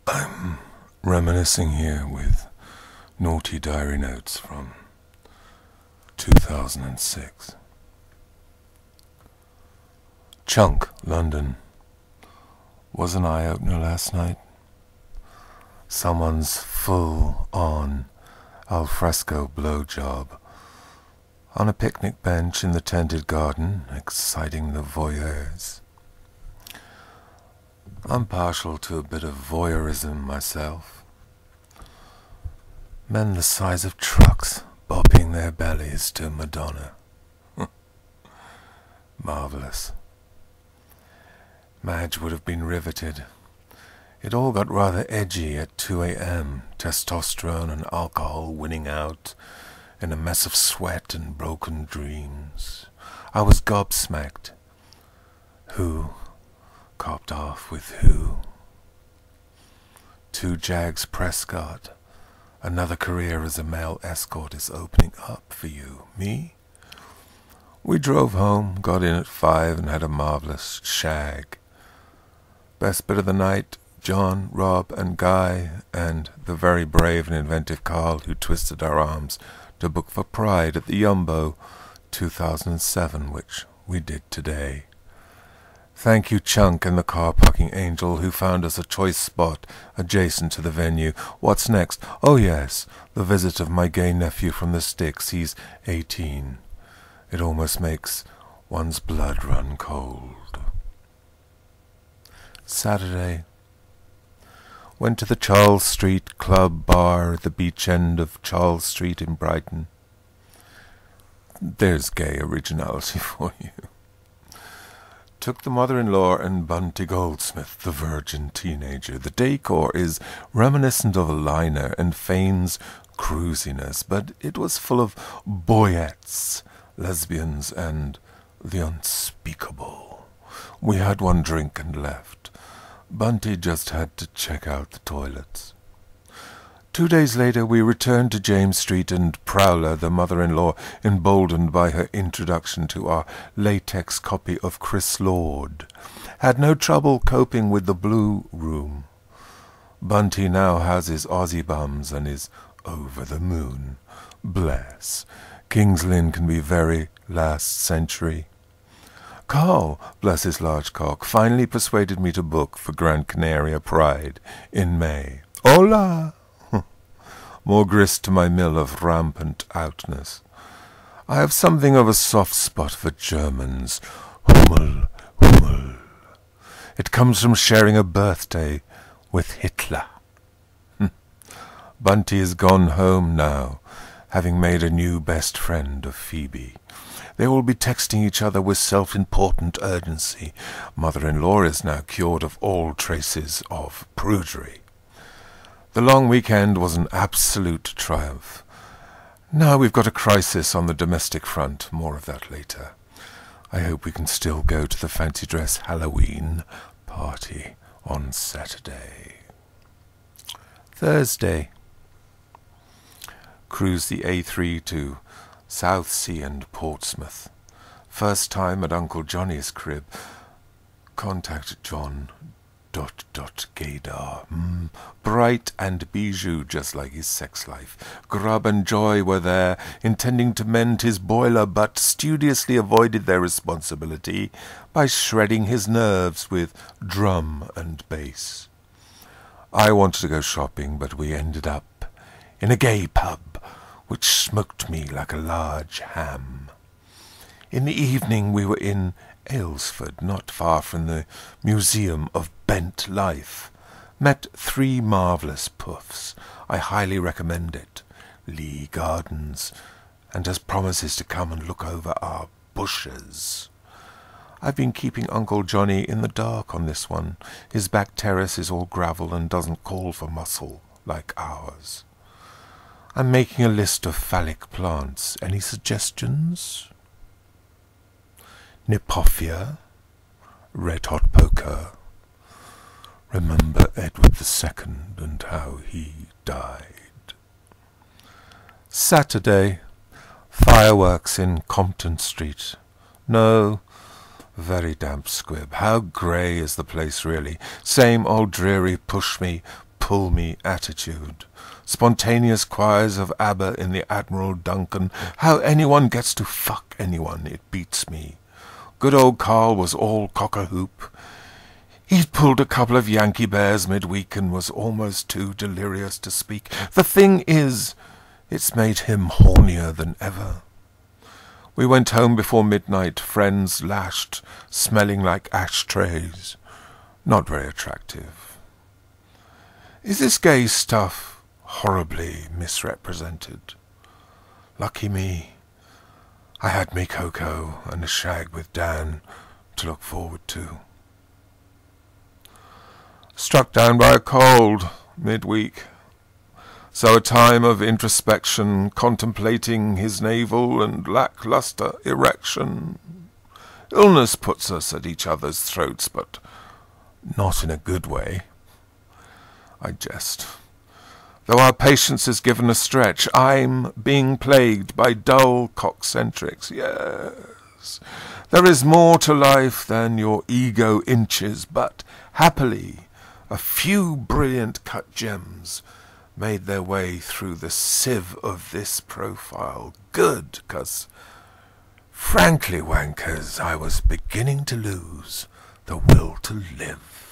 I'm reminiscing here with naughty diary notes from 2006. Chunk, London. Was an eye-opener last night. Someone's full-on alfresco blowjob on a picnic bench in the tented garden, exciting the voyeurs. I'm partial to a bit of voyeurism myself. Men the size of trucks bopping their bellies to Madonna. Marvellous. Madge would have been riveted. It all got rather edgy at 2 a.m, testosterone and alcohol winning out in a mess of sweat and broken dreams. I was gobsmacked. Who copped off with who? 2 Jags Prescott. Another career as a male escort is opening up for you. Me? We drove home, got in at 5 and had a marvellous shag. Best bit of the night, John, Rob and Guy and the very brave and inventive Carl who twisted our arms to book for Pride at the Yumbo 2007, which we did today. Thank you, Chunk and the car parking angel who found us a choice spot adjacent to the venue. What's next? Oh yes, the visit of my gay nephew from the sticks. He's 18. It almost makes one's blood run cold. Saturday. Went to the Charles Street Club Bar at the beach end of Charles Street in Brighton. There's gay originality for you. Took the mother-in-law and Bunty Goldsmith, the virgin teenager. The decor is reminiscent of a liner and feigns cruisiness, but it was full of boyettes, lesbians, and the unspeakable. We had one drink and left. Bunty just had to check out the toilets. 2 days later we returned to James Street, and Prowler, the mother-in-law, emboldened by her introduction to our latex copy of Chris Lord, had no trouble coping with the blue room. Bunty now has his Aussie bums and is over the moon. Bless. King's Lynn can be very last century. Carl, bless his large cock, finally persuaded me to book for Gran Canaria Pride in May. Hola! More grist to my mill of rampant outness. I have something of a soft spot for Germans. Hummel, Hummel. It comes from sharing a birthday with Hitler. Bunty is gone home now, having made a new best friend of Phoebe. They will be texting each other with self-important urgency. Mother-in-law is now cured of all traces of prudery. The long weekend was an absolute triumph. Now we've got a crisis on the domestic front. More of that later. I hope we can still go to the fancy dress Halloween party on Saturday. Thursday. Cruised the A3 to Southsea and Portsmouth. First time at Uncle Johnny's crib. Contact John ... Gaydar. Bright and bijou, just like his sex life. Grub and Joy were there, intending to mend his boiler, but studiously avoided their responsibility by shredding his nerves with drum and bass. I wanted to go shopping, but we ended up in a gay pub, which smoked me like a large ham. In the evening we were in Aylesford, not far from the Museum of Bent Life. Met 3 marvellous puffs. I highly recommend it. Lee Gardens, and as promises to come and look over our bushes. I've been keeping Uncle Johnny in the dark on this one. His back terrace is all gravel and doesn't call for muscle like ours. I'm making a list of phallic plants. Any suggestions? Nipophia, red hot poker. Remember Edward II and how he died. Saturday, fireworks in Compton Street. No, very damp squib. How grey is the place really? Same old dreary push me, pull-me attitude. Spontaneous choirs of ABBA in the Admiral Duncan. How anyone gets to fuck anyone, it beats me. Good old Carl was all cock-a-hoop. He'd pulled a couple of Yankee bears midweek and was almost too delirious to speak. The thing is, it's made him hornier than ever. We went home before midnight, friends lashed, smelling like ashtrays. Not very attractive. Is this gay stuff horribly misrepresented? Lucky me. I had me cocoa and a shag with Dan to look forward to. Struck down by a cold midweek. So a time of introspection, contemplating his navel and lackluster erection. Illness puts us at each other's throats, but not in a good way. I jest. Though our patience is given a stretch, I'm being plagued by dull cockcentrics. Yes, there is more to life than your ego inches, but happily a few brilliant cut gems made their way through the sieve of this profile. Good, 'cause frankly, wankers, I was beginning to lose the will to live.